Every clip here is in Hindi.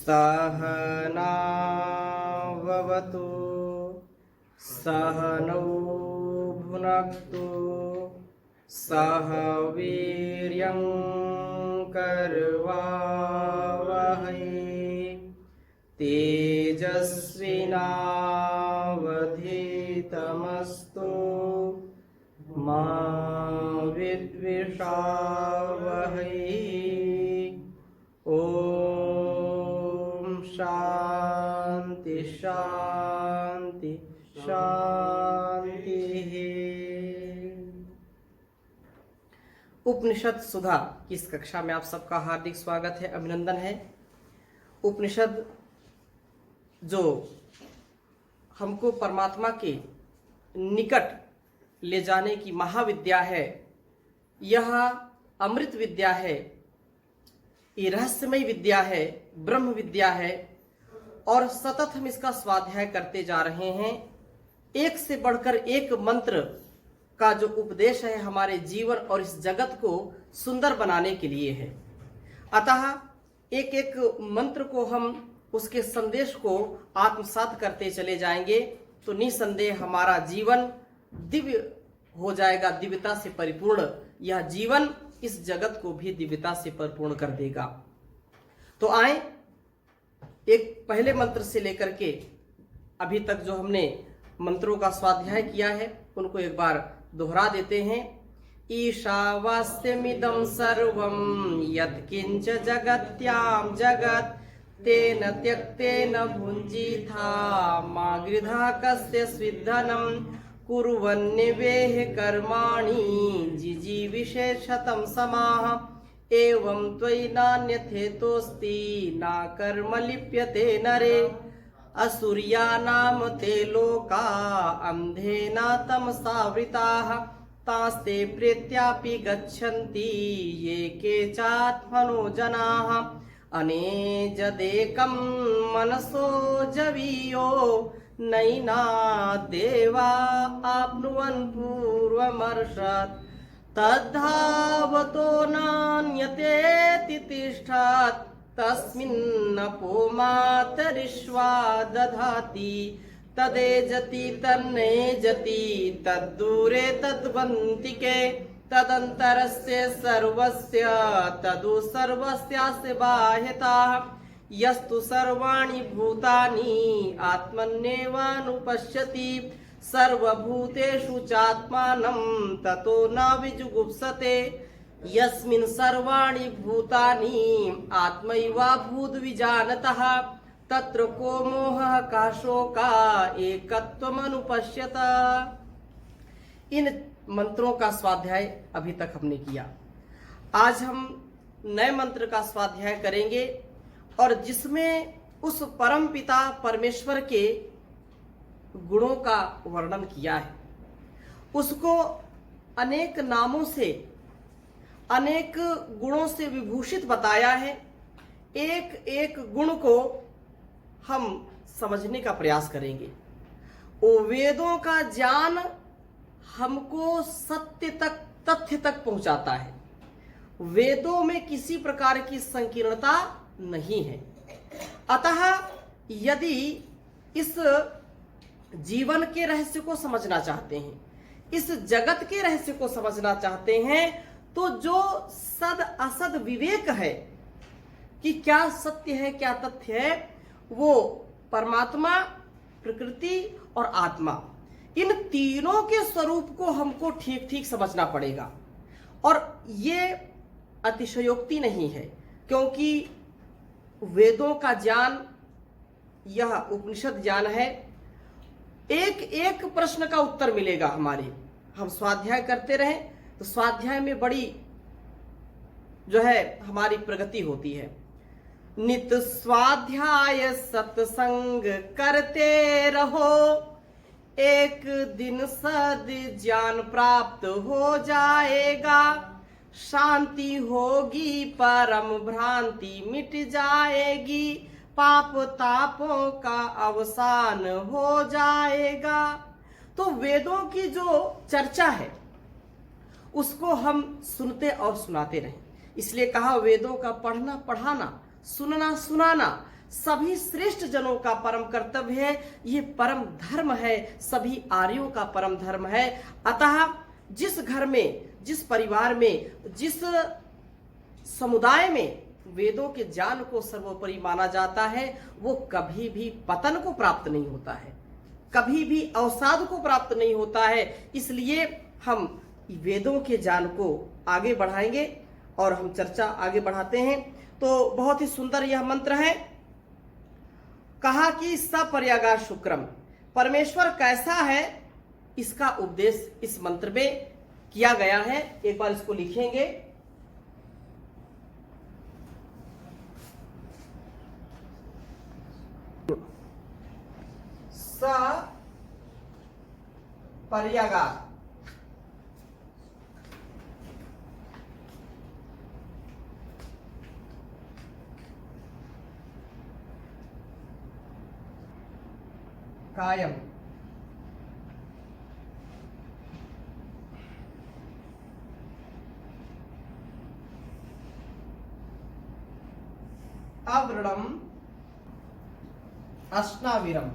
सहनाववतु सहनौ भुनक्तु सह वीर्यं करवावहै तेजस्विनावधीतमस्तु मा विद्विषावहै। ओम शांति शांति शांति। उपनिषद सुधा की इस कक्षा में आप सबका हार्दिक स्वागत है, अभिनंदन है। उपनिषद जो हमको परमात्मा के निकट ले जाने की महाविद्या है, यह अमृत विद्या है, ये रहस्यमय विद्या है, ब्रह्म विद्या है और सतत हम इसका स्वाध्याय करते जा रहे हैं। एक से बढ़कर एक मंत्र का जो उपदेश है हमारे जीवन और इस जगत को सुंदर बनाने के लिए है। अतः एक एक मंत्र को हम उसके संदेश को आत्मसात करते चले जाएंगे तो निसंदेह हमारा जीवन दिव्य हो जाएगा, दिव्यता से परिपूर्ण। यह जीवन इस जगत को भी दिव्यता से परिपूर्ण कर देगा। तो आए एक पहले मंत्र से लेकर के अभी तक जो हमने मंत्रों का स्वाध्याय किया है उनको एक बार दोहरा देते हैं। ईशावास्यमिदं सर्वं यत्किंच जगत्यां जगत् तेन त्यक्तेन भुञ्जीथा मा गृधा कस्य स्विद्धनं कुर्वन्निवेह कर्माणि जिजीविषेशतं समाः एवं त्वयि नान्यथेतोऽस्ति न कर्म लिप्यते नरे असुर्यानाम ते लोका अंधेना तमसावृताः तास्ते प्रेत्यापि गच्छन्ति ये केचात्मनो जनाः अनेजदेकं मनसो जवीयो नैना देवा आप्नुवन् पूर्वमर्षत् तद्धावतो नान्यतेति तिष्ठत् तस्मिन्नपो मातरिश्वा दधाति तदेजति तन्नेजति तद्दूरे तद्वन्तिके तदन्तरस्य सर्वस्य तदु सर्वस्यास्य बाह्यतः यस्तु सर्वाणि भूतानि आत्मन्येवानुपश्यति सर्वभूतेषु चात्मानं ततो न विजुगुप्सते यस्मिन् सर्वाणि भूतानि आत्मैवाभूत विजानतः तत्र को मोहः का शोका एकत्वमनुपश्यत। इन मंत्रों का स्वाध्याय अभी तक हमने किया। आज हम नए मंत्र का स्वाध्याय करेंगे और जिसमें उस परम पिता परमेश्वर के गुणों का वर्णन किया है, उसको अनेक नामों से अनेक गुणों से विभूषित बताया है। एक एक गुण को हम समझने का प्रयास करेंगे। वो वेदों का ज्ञान हमको सत्य तक, तथ्य तक पहुंचाता है। वेदों में किसी प्रकार की संकीर्णता नहीं है। अतः यदि इस जीवन के रहस्य को समझना चाहते हैं, इस जगत के रहस्य को समझना चाहते हैं, तो जो सद असद विवेक है कि क्या सत्य है क्या तथ्य है, वो परमात्मा, प्रकृति और आत्मा, इन तीनों के स्वरूप को हमको ठीक ठीक समझना पड़ेगा। और ये अतिशयोक्ति नहीं है, क्योंकि वेदों का ज्ञान, यह उपनिषद ज्ञान है। एक एक प्रश्न का उत्तर मिलेगा हमारे। हम स्वाध्याय करते रहें तो स्वाध्याय में बड़ी जो है हमारी प्रगति होती है। नित स्वाध्याय सत्संग करते रहो, एक दिन सद ज्ञान प्राप्त हो जाएगा। शांति होगी, परम भ्रांति मिट जाएगी, पाप तापों का अवसान हो जाएगा। तो वेदों की जो चर्चा है उसको हम सुनते और सुनाते रहें। इसलिए कहा वेदों का पढ़ना पढ़ाना, सुनना सुनाना सभी श्रेष्ठ जनों का परम कर्तव्य है, ये परम धर्म है, सभी आर्यों का परम धर्म है। अतः जिस घर में, जिस परिवार में, जिस समुदाय में वेदों के ज्ञान को सर्वोपरि माना जाता है, वो कभी भी पतन को प्राप्त नहीं होता है, कभी भी अवसाद को प्राप्त नहीं होता है। इसलिए हम वेदों के ज्ञान को आगे बढ़ाएंगे और हम चर्चा आगे बढ़ाते हैं। तो बहुत ही सुंदर यह मंत्र है। कहा कि सपर्यागा शुक्रम, परमेश्वर कैसा है, इसका उपदेश इस मंत्र में किया गया है। एक बार इसको लिखेंगे। सपर्यागा, कायम, अव्रणम, अस्नाविरम,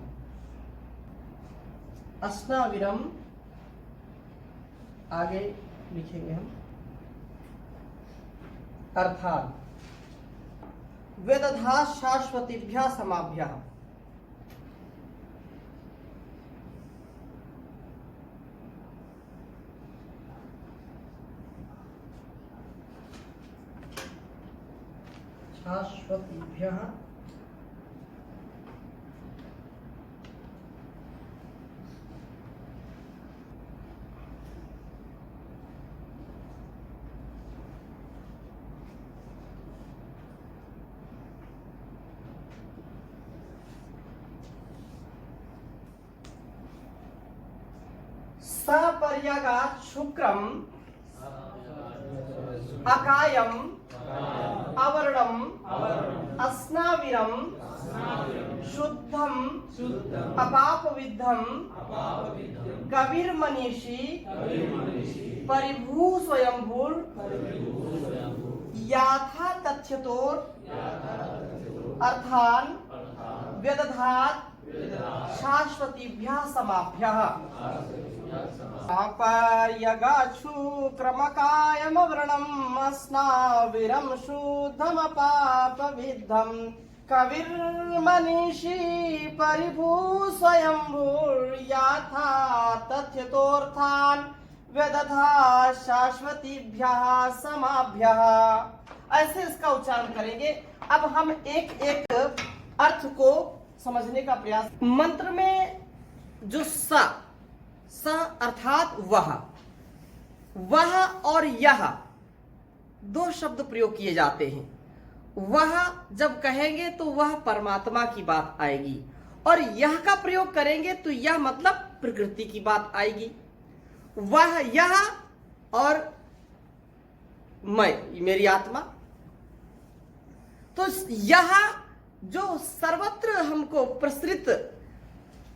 अस्नाविरम आगे लिखेंगे हम, अर्थात वेदधा शाश्वतीभ्यः समाभ्यः, शाश्वतीभ्यः सपर्यागात् शुक्रम अकायम अवर्णम अस्नाविरम शुद्धम अपापविद्धम कविर्मनीषी परिभू स्वयंभूर याथा तथ्यतोर अर्थान व्यदधात शाश्वतीभ्यः समाभ्यः। सपर्यागाच्छुक्रमकायमव्रणम् अस्नाविरं शुद्धमपापविद्धं कविर्मनीषी परिभू स्वयंभूर्याथा तथ्यतोऽर्थान् व्यदधा शाश्वतीभ्यः समाभ्यः। ऐसे इसका उच्चारण करेंगे। अब हम एक एक अर्थ को समझने का प्रयास। मंत्र में जो स अर्थात वह और यह दो शब्द प्रयोग किए जाते हैं। वह जब कहेंगे तो वह परमात्मा की बात आएगी, और यह का प्रयोग करेंगे तो यह मतलब प्रकृति की बात आएगी। वह, यह और मैं, मेरी आत्मा। तो यह जो सर्वत्र हमको प्रसृत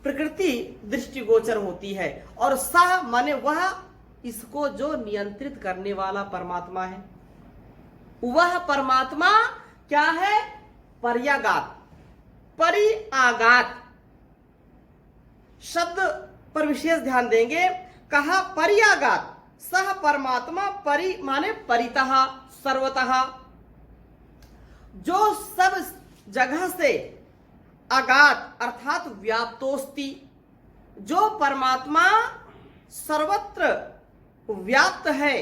प्रकृति दृष्टिगोचर होती है, और सह माने वह, इसको जो नियंत्रित करने वाला परमात्मा है। वह परमात्मा क्या है? पर्यागात, परिआगात शब्द पर विशेष ध्यान देंगे। कहा परिआगात, सह परमात्मा, परि माने परितः, सर्वतः, जो सब जगह से, आगात अर्थात व्याप्तोस्ति, जो परमात्मा सर्वत्र व्याप्त है,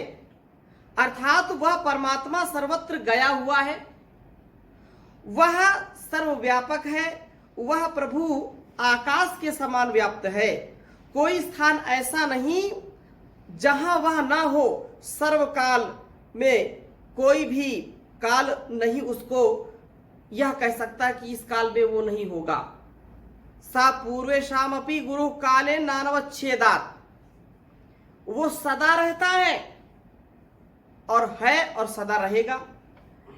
अर्थात वह परमात्मा सर्वत्र गया हुआ है, वह सर्वव्यापक है, वह प्रभु आकाश के समान व्याप्त है। कोई स्थान ऐसा नहीं जहां वह ना हो। सर्वकाल में कोई भी काल नहीं उसको यह कह सकता कि इस काल में वो नहीं होगा। सा पूर्वेशाम अपि गुरु काले नानवच्छेदात, वो सदा रहता है और सदा रहेगा।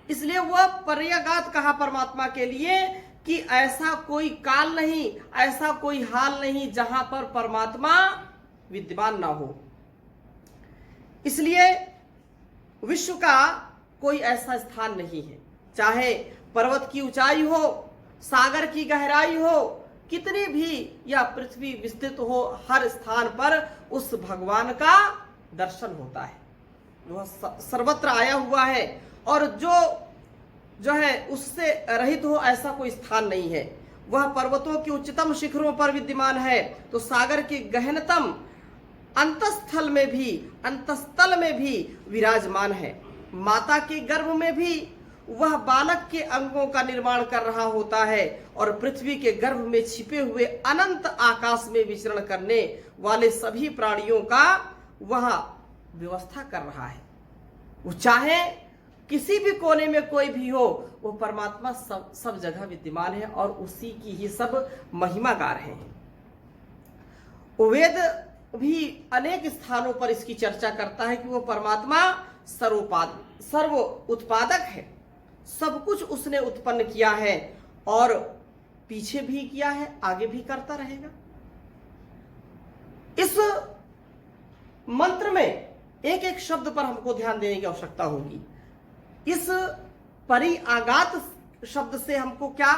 इसलिए वह पर्यागात कहा परमात्मा के लिए कि ऐसा कोई काल नहीं, ऐसा कोई हाल नहीं जहां पर परमात्मा विद्यमान ना हो। इसलिए विश्व का कोई ऐसा स्थान नहीं है, चाहे पर्वत की ऊंचाई हो, सागर की गहराई हो, कितनी भी या पृथ्वी विस्तृत हो, हर स्थान पर उस भगवान का दर्शन होता है। वह सर्वत्र आया हुआ है और जो है उससे रहित हो ऐसा कोई स्थान नहीं है। वह पर्वतों के उच्चतम शिखरों पर विद्यमान है तो सागर के गहनतम अंतस्थल में भी विराजमान है। माता के गर्भ में भी वह बालक के अंगों का निर्माण कर रहा होता है और पृथ्वी के गर्भ में छिपे हुए अनंत आकाश में विचरण करने वाले सभी प्राणियों का वह व्यवस्था कर रहा है। वो चाहे किसी भी कोने में कोई भी हो, वो परमात्मा सब जगह विद्यमान है और उसी की ही सब महिमा गा रहे हैं। वेद भी अनेक स्थानों पर इसकी चर्चा करता है कि वो परमात्मा सर्व उत्पादक है, सब कुछ उसने उत्पन्न किया है और पीछे भी किया है, आगे भी करता रहेगा। इस मंत्र में एक एक शब्द पर हमको ध्यान देने की आवश्यकता होगी। इस परिआगात शब्द से हमको क्या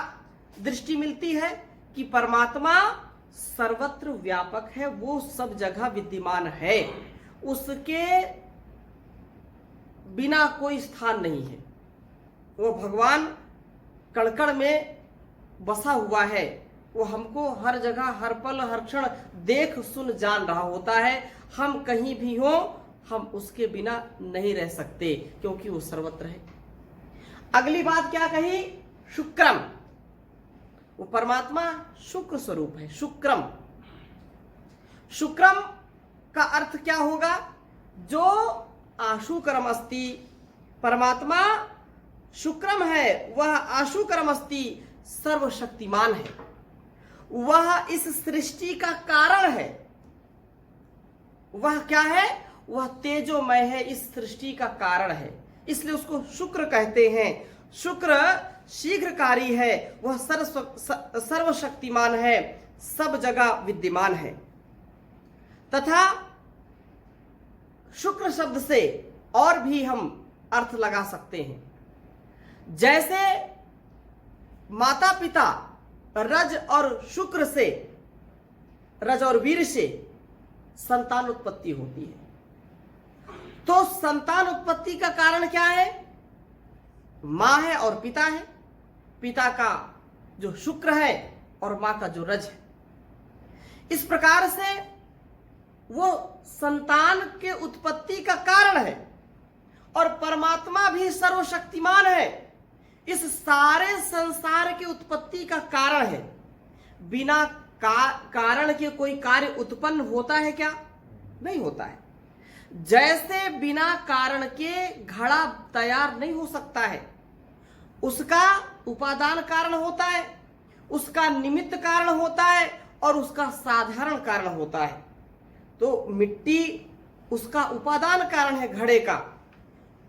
दृष्टि मिलती है कि परमात्मा सर्वत्र व्यापक है, वो सब जगह विद्यमान है, उसके बिना कोई स्थान नहीं है। वो भगवान कण-कण में बसा हुआ है, वो हमको हर जगह हर पल हर क्षण देख सुन जान रहा होता है। हम कहीं भी हो, हम उसके बिना नहीं रह सकते क्योंकि वो सर्वत्र है। अगली बात क्या कही? शुक्रम। वो परमात्मा शुक्र स्वरूप है। शुक्रम का अर्थ क्या होगा? जो आशुकरम अस्ति, परमात्मा शुक्रम है, वह आशुकरम अस्ति, सर्वशक्तिमान है, वह इस सृष्टि का कारण है। वह क्या है? वह तेजोमय है, इस सृष्टि का कारण है, इसलिए उसको शुक्र कहते हैं। शुक्र शीघ्रकारी है, वह सर्वशक्तिमान है, सब जगह विद्यमान है। तथा शुक्र शब्द से और भी हम अर्थ लगा सकते हैं। जैसे माता पिता रज और वीर से संतान उत्पत्ति होती है, तो संतान उत्पत्ति का कारण क्या है? मां है और पिता है। पिता का जो शुक्र है और मां का जो रज है। इस प्रकार से वो संतान के उत्पत्ति का कारण है और परमात्मा भी सर्वशक्तिमान है, इस सारे संसार की उत्पत्ति का कारण है। बिना कारण के कोई कार्य उत्पन्न होता है क्या? नहीं होता है। जैसे बिना कारण के घड़ा तैयार नहीं हो सकता है, उसका उपादान कारण होता है, उसका निमित्त कारण होता है और उसका साधारण कारण होता है। तो मिट्टी उसका उपादान कारण है घड़े का,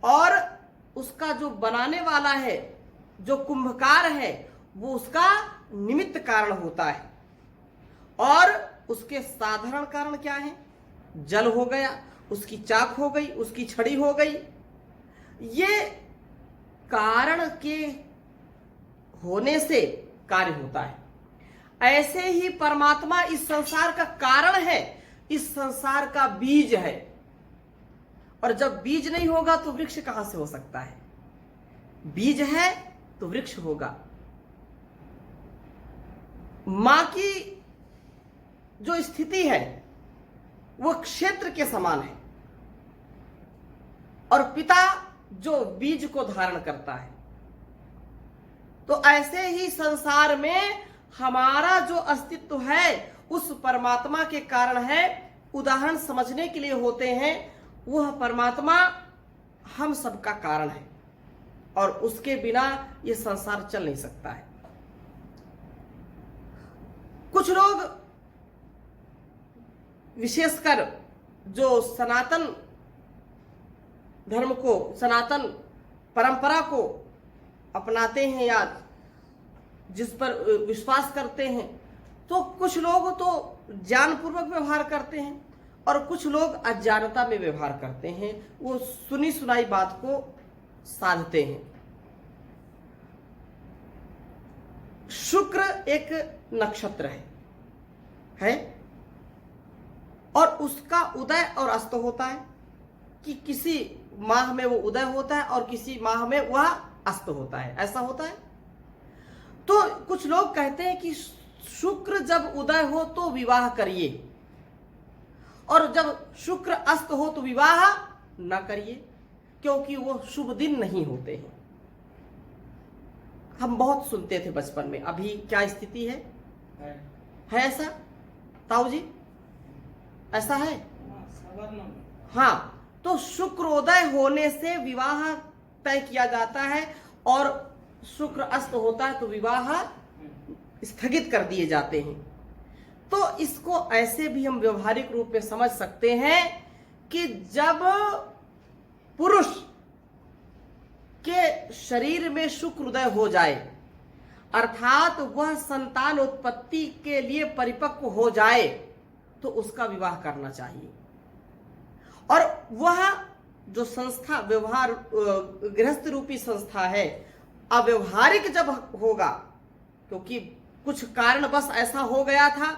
और उसका जो बनाने वाला है, जो कुंभकार है, वो उसका निमित्त कारण होता है। और उसके साधारण कारण क्या है? जल हो गया, उसकी चाक हो गई, उसकी छड़ी हो गई। ये कारण के होने से कार्य होता है। ऐसे ही परमात्मा इस संसार का कारण है, इस संसार का बीज है। और जब बीज नहीं होगा तो वृक्ष कहां से हो सकता है? बीज है तो वृक्ष होगा। मां की जो स्थिति है वो क्षेत्र के समान है और पिता जो बीज को धारण करता है। तो ऐसे ही संसार में हमारा जो अस्तित्व है उस परमात्मा के कारण है। उदाहरण समझने के लिए होते हैं, वह परमात्मा हम सबका कारण है और उसके बिना यह संसार चल नहीं सकता है। कुछ लोग विशेषकर जो सनातन धर्म को, सनातन परंपरा को अपनाते हैं या जिस पर विश्वास करते हैं, तो कुछ लोग तो ज्ञानपूर्वक व्यवहार करते हैं और कुछ लोग अज्ञानता में व्यवहार करते हैं। वो सुनी सुनाई बात को साधते हैं। शुक्र एक नक्षत्र है और उसका उदय और अस्त होता है कि किसी माह में वो उदय होता है और किसी माह में वह अस्त होता है, ऐसा होता है। तो कुछ लोग कहते हैं कि शुक्र जब उदय हो तो विवाह करिए और जब शुक्र अस्त हो तो विवाह न करिए, क्योंकि वो शुभ दिन नहीं होते हैं। हम बहुत सुनते थे बचपन में। अभी क्या स्थिति है ऐसा ताऊ जी, ऐसा है? हाँ, तो शुक्रोदय होने से विवाह तय किया जाता है और शुक्र अस्त होता है तो विवाह स्थगित कर दिए जाते हैं। तो इसको ऐसे भी हम व्यवहारिक रूप में समझ सकते हैं कि जब पुरुष के शरीर में शुक्र उदय हो जाए, अर्थात वह संतान उत्पत्ति के लिए परिपक्व हो जाए, तो उसका विवाह करना चाहिए। और वह जो संस्था व्यवहार गृहस्थ रूपी संस्था है, अव्यवहारिक जब होगा, क्योंकि कुछ कारण बस ऐसा हो गया था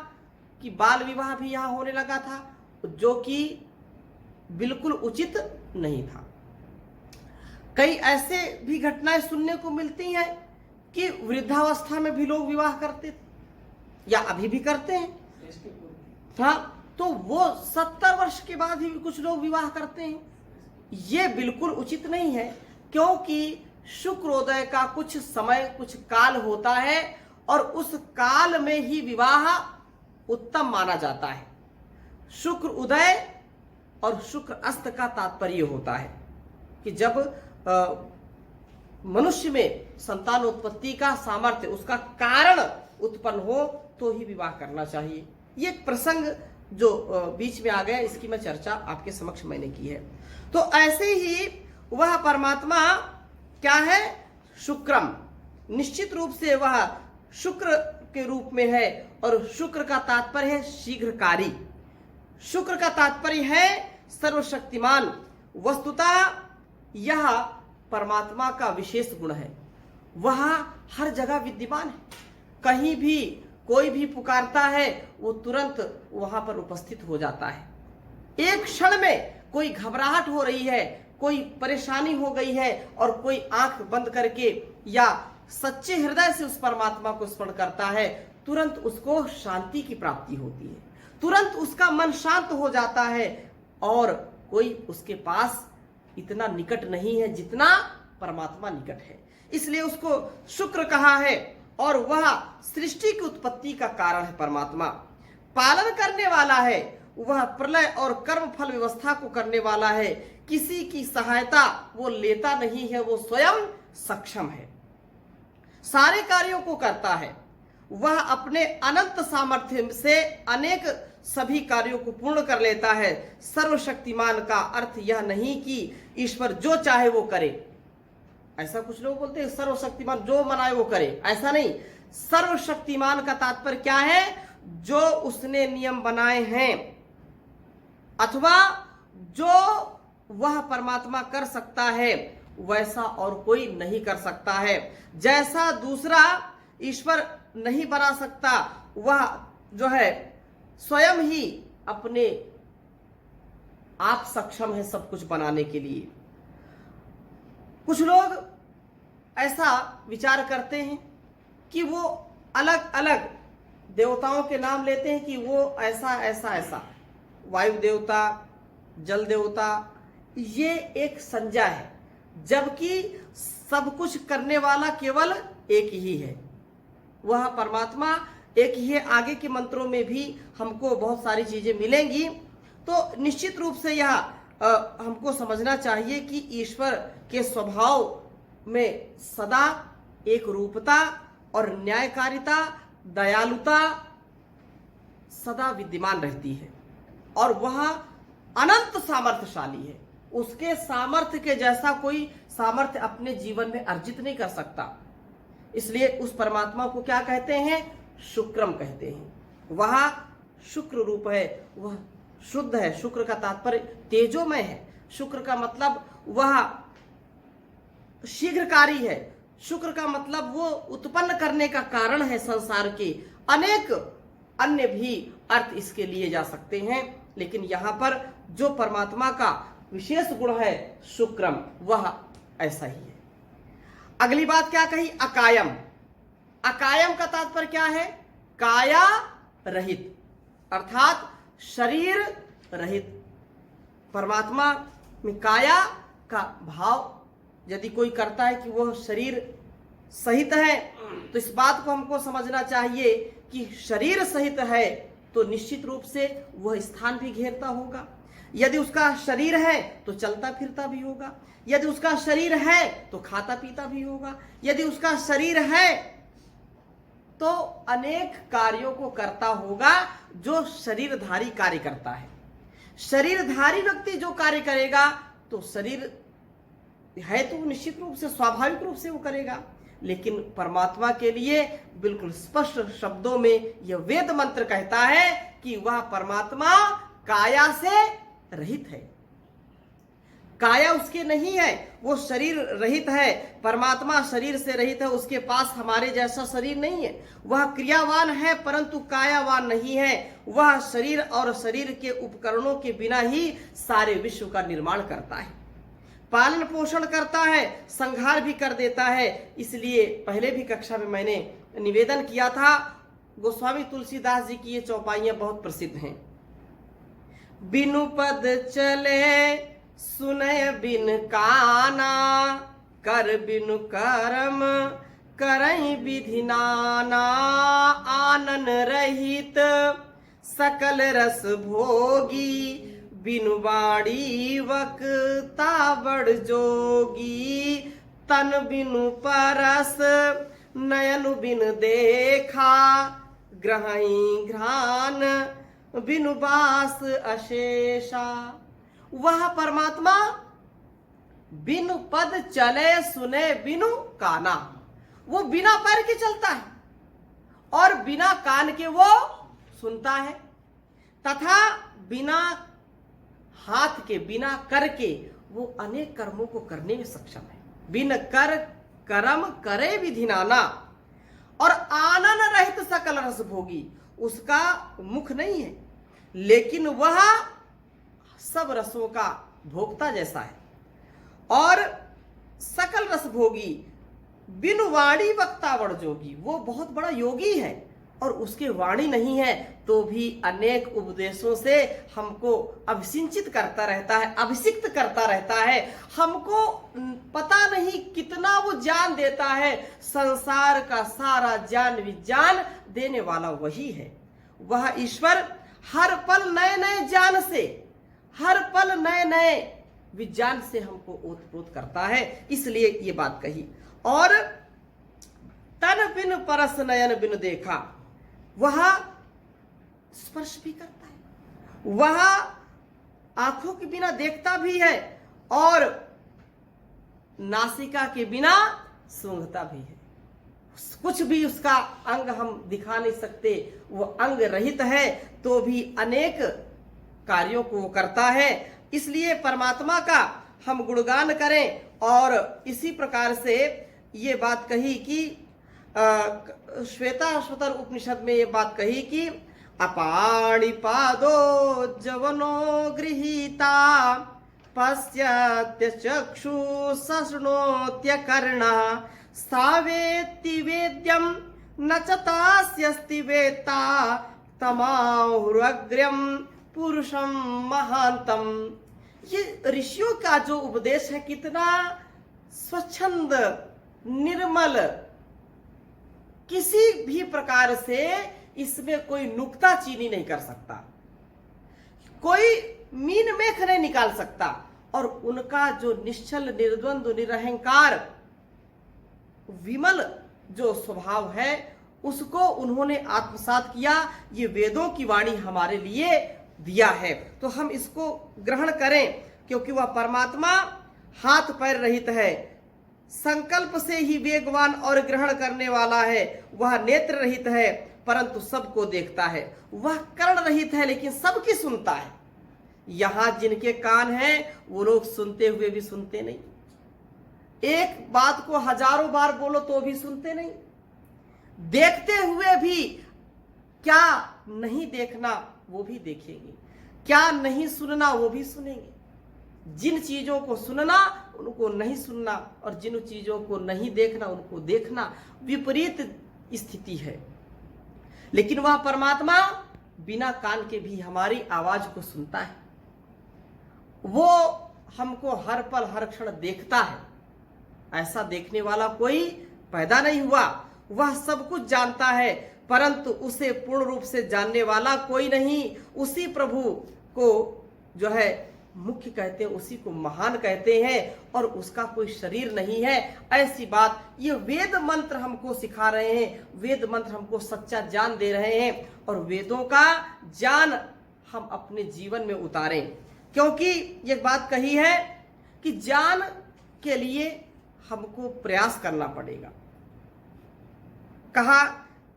कि बाल विवाह भी यहां होने लगा था, जो कि बिल्कुल उचित नहीं था। कई ऐसे भी घटनाएं सुनने को मिलती हैं कि वृद्धावस्था में भी लोग विवाह करते थे या अभी भी करते हैं। हाँ, तो वो 70 वर्ष के बाद ही कुछ लोग विवाह करते हैं। ये बिल्कुल उचित नहीं है, क्योंकि शुक्रोदय का कुछ समय कुछ काल होता है और उस काल में ही विवाह उत्तम माना जाता है। शुक्र उदय और शुक्र अस्त का तात्पर्य होता है कि जब मनुष्य में संतानोत्पत्ति का सामर्थ्य, उसका कारण उत्पन्न हो तो ही विवाह करना चाहिए। ये प्रसंग जो बीच में आ गया, इसकी मैं चर्चा आपके समक्ष मैंने की है। तो ऐसे ही वह परमात्मा क्या है? शुक्रम, निश्चित रूप से वह शुक्र के रूप में है और शुक्र का तात्पर्य है शीघ्रकारी। शुक्र का तात्पर्य है सर्वशक्तिमान। वस्तुतः यह परमात्मा का विशेष गुण है, वह हर जगह विद्यमान है। कहीं भी कोई भी पुकारता है वो तुरंत वहां पर उपस्थित हो जाता है। एक क्षण में कोई घबराहट हो रही है, कोई परेशानी हो गई है और कोई आंख बंद करके या सच्चे हृदय से उस परमात्मा को स्मरण करता है, तुरंत उसको शांति की प्राप्ति होती है, तुरंत उसका मन शांत हो जाता है और कोई उसके पास इतना निकट नहीं है जितना परमात्मा निकट है। इसलिए उसको शुक्र कहा है और वह सृष्टि की उत्पत्ति का कारण है। परमात्मा पालन करने वाला है, वह प्रलय और कर्म फल व्यवस्था को करने वाला है। किसी की सहायता वो लेता नहीं है, वो स्वयं सक्षम है, सारे कार्यों को करता है। वह अपने अनंत सामर्थ्य से अनेक सभी कार्यों को पूर्ण कर लेता है। सर्वशक्तिमान का अर्थ यह नहीं कि ईश्वर जो चाहे वो करे। ऐसा कुछ लोग बोलते हैं सर्वशक्तिमान जो मनाए वो करे, ऐसा नहीं। सर्वशक्तिमान का तात्पर्य क्या है? जो उसने नियम बनाए हैं अथवा जो वह परमात्मा कर सकता है वैसा और कोई नहीं कर सकता है। जैसा दूसरा ईश्वर नहीं बना सकता, वह जो है स्वयं ही अपने आप सक्षम है सब कुछ बनाने के लिए। कुछ लोग ऐसा विचार करते हैं कि वो अलग अलग देवताओं के नाम लेते हैं कि वो ऐसा ऐसा ऐसा, वायु देवता, जल देवता, ये एक संज्ञा है, जबकि सब कुछ करने वाला केवल एक ही है, वह परमात्मा एक ही है। आगे के मंत्रों में भी हमको बहुत सारी चीजें मिलेंगी। तो निश्चित रूप से यह हमको समझना चाहिए कि ईश्वर के स्वभाव में सदा एक रूपता और न्यायकारिता, दयालुता सदा विद्यमान रहती है और वह अनंत सामर्थ्यशाली है। उसके सामर्थ्य के जैसा कोई सामर्थ्य अपने जीवन में अर्जित नहीं कर सकता। इसलिए उस परमात्मा को क्या कहते हैं? शुक्रम कहते हैं। वह शुक्र रूप है, वह शुद्ध है। शुक्र का तात्पर्य तेजोमय है। शुक्र का मतलब वह शीघ्रकारी है, शुक्र का मतलब वो उत्पन्न करने का कारण है संसार के। अनेक अन्य भी अर्थ इसके लिए जा सकते हैं, लेकिन यहाँ पर जो परमात्मा का विशेष गुण है शुक्रम, वह ऐसा ही है। अगली बात क्या कही? अकायम। अकायम का तात्पर्य क्या है? काया रहित, अर्थात शरीर रहित। परमात्मा में काया का भाव यदि कोई करता है कि वह शरीर सहित है, तो इस बात को हमको समझना चाहिए कि शरीर सहित है तो निश्चित रूप से वह स्थान भी घेरता होगा। यदि उसका शरीर है तो चलता फिरता भी होगा, यदि उसका शरीर है तो खाता पीता भी होगा, यदि उसका शरीर है तो अनेक कार्यों को करता होगा जो शरीरधारी कार्य करता है। शरीरधारी व्यक्ति जो कार्य करेगा तो शरीर है तो निश्चित रूप से स्वाभाविक रूप से वो करेगा, लेकिन परमात्मा के लिए बिल्कुल स्पष्ट शब्दों में यह वेद मंत्र कहता है कि वह परमात्मा काया से रहित है। काया उसके नहीं है, वो शरीर रहित है। परमात्मा शरीर से रहित है, उसके पास हमारे जैसा शरीर नहीं है। वह क्रियावान है परंतु कायावान नहीं है। वह शरीर और शरीर के उपकरणों के बिना ही सारे विश्व का निर्माण करता है, पालन पोषण करता है, संहार भी कर देता है। इसलिए पहले भी कक्षा में मैंने निवेदन किया था, गोस्वामी तुलसीदास जी की ये चौपाइयां बहुत प्रसिद्ध हैं। बिनु पद चले सुनय बिन काना, कर बिनु कर्म करई विधि नाना। आनन रहित सकल रस भोगी, बिनु वाणी वक्ता बड़ जोगी। तन बिनु परस नयन बिन देखा, ग्रहई घ्राण बिनु बास अशेषा। वह परमात्मा बिनु पद चले सुने बिनु काना, वो बिना पैर के चलता है और बिना कान के वो सुनता है, तथा बिना हाथ के बिना कर के वो अनेक कर्मों को करने में सक्षम है। बिन कर कर्म करे विधि नाना। और आनन रहित सकल रस भोगी, उसका मुख नहीं है लेकिन वह सब रसों का भोक्ता जैसा है। और सकल रस भोगी, बिनु वाणी वक्ता बड़ जोगी, वो बहुत बड़ा योगी है और उसके वाणी नहीं है तो भी अनेक उपदेशों से हमको अभिसिंचित करता रहता है, अभिषिक्त करता रहता है। हमको पता नहीं कितना वो ज्ञान देता है। संसार का सारा ज्ञान विज्ञान देने वाला वही है। वह ईश्वर हर पल नए नए ज्ञान से, हर पल नए नए विज्ञान से हमको ओतप्रोत करता है, इसलिए ये बात कही। और तन बिन परस नयन बिन देखा, वह स्पर्श भी करता है, वह आंखों के बिना देखता भी है और नासिका के बिना सूंघता भी है। कुछ भी उसका अंग हम दिखा नहीं सकते, वो अंग रहित है तो भी अनेक कार्यों को वो करता है। इसलिए परमात्मा का हम गुणगान करें। और इसी प्रकार से ये बात कही कि श्वेताश्वतर उपनिषद में ये बात कही कि अपाणि पादो जवनो गृहीता, पश्यत्य चक्षु सशृणोत्य कर्णा, सावेत्ति वेद्यम न च तास्यस्ति वेत्ता, तमाहुरग्र्यम पुरुषम महांतम। ये ऋषियों का जो उपदेश है कितना स्वच्छंद, निर्मल, किसी भी प्रकार से इसमें कोई नुक्ताचीनी नहीं कर सकता, कोई मीन मेख नहीं निकाल सकता। और उनका जो निश्चल, निर्द्वंद्व, निरहंकार, विमल जो स्वभाव है उसको उन्होंने आत्मसात किया। ये वेदों की वाणी हमारे लिए दिया है तो हम इसको ग्रहण करें, क्योंकि वह परमात्मा हाथ पैर रहित है, संकल्प से ही वेगवान और ग्रहण करने वाला है। वह नेत्र रहित है परंतु सबको देखता है। वह कर्ण रहित है लेकिन सबकी सुनता है। यहां जिनके कान हैं वो लोग सुनते हुए भी सुनते नहीं, एक बात को हजारों बार बोलो तो भी सुनते नहीं, देखते हुए भी क्या नहीं देखना वो भी देखेंगे, क्या नहीं सुनना वो भी सुनेंगे। जिन चीजों को सुनना उनको नहीं सुनना, और जिन चीजों को नहीं देखना उनको देखना, विपरीत स्थिति है। लेकिन वह परमात्मा बिना कान के भी हमारी आवाज को सुनता है, वो हमको हर पल हर क्षण देखता है। ऐसा देखने वाला कोई पैदा नहीं हुआ, वह सब कुछ जानता है, परंतु उसे पूर्ण रूप से जानने वाला कोई नहीं। उसी प्रभु को जो है मुख्य कहते हैं, उसी को महान कहते हैं, और उसका कोई शरीर नहीं है। ऐसी बात ये वेद मंत्र हमको सिखा रहे हैं, वेद मंत्र हमको सच्चा ज्ञान दे रहे हैं, और वेदों का ज्ञान हम अपने जीवन में उतारें। क्योंकि ये बात कही है कि ज्ञान के लिए हमको प्रयास करना पड़ेगा। कहा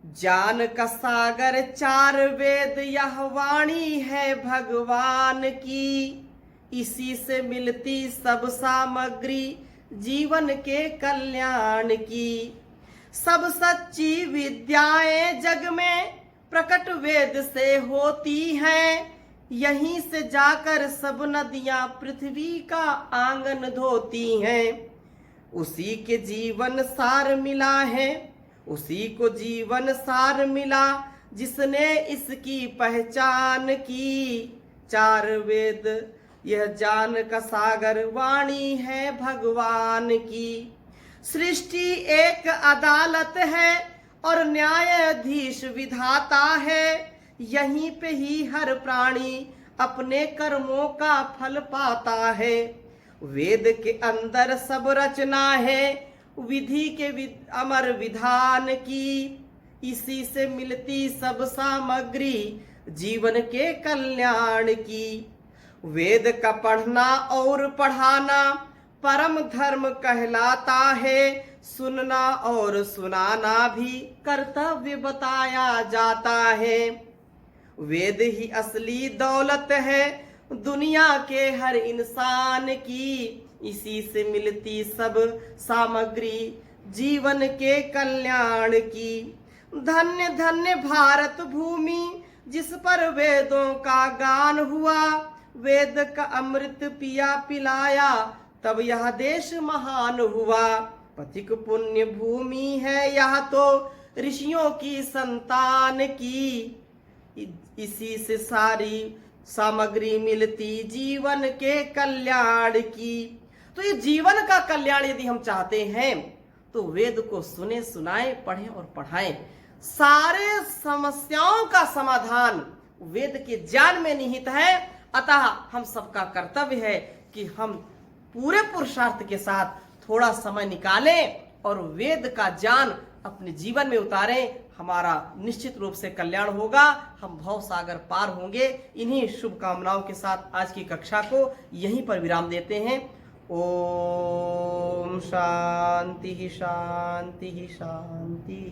ज्ञान का सागर चार वेद, यह वाणी है भगवान की, इसी से मिलती सब सामग्री जीवन के कल्याण की। सब सच्ची विद्याएं जग में प्रकट वेद से होती हैं, यहीं से जाकर सब नदियां पृथ्वी का आंगन धोती हैं। उसी के जीवन सार मिला है, उसी को जीवन सार मिला, जिसने इसकी पहचान की। चार वेद यह ज्ञान का सागर, वाणी है भगवान की। सृष्टि एक अदालत है और न्यायाधीश विधाता है, यहीं पे ही हर प्राणी अपने कर्मों का फल पाता है। वेद के अंदर सब रचना है, विधि के अमर विधान की, इसी से मिलती सब सामग्री जीवन के कल्याण की। वेद का पढ़ना और पढ़ाना परम धर्म कहलाता है, सुनना और सुनाना भी कर्तव्य बताया जाता है। वेद ही असली दौलत है दुनिया के हर इंसान की, इसी से मिलती सब सामग्री जीवन के कल्याण की। धन्य धन्य भारत भूमि जिस पर वेदों का गान हुआ, वेद का अमृत पिया पिलाया तब यह देश महान हुआ। पथिक पुण्य भूमि है यह तो ऋषियों की संतान की, इसी से सारी सामग्री मिलती जीवन के कल्याण की। तो ये जीवन का कल्याण यदि हम चाहते हैं तो वेद को सुने, सुनाएं, पढ़ें और पढ़ाएं। सारे समस्याओं का समाधान वेद के ज्ञान में निहित है। अतः हम सबका कर्तव्य है कि हम पूरे पुरुषार्थ के साथ थोड़ा समय निकालें और वेद का ज्ञान अपने जीवन में उतारें। हमारा निश्चित रूप से कल्याण होगा, हम भव सागर पार होंगे। इन्हीं शुभकामनाओं के साथ आज की कक्षा को यहीं पर विराम देते हैं। ओम शांति शांति शांति।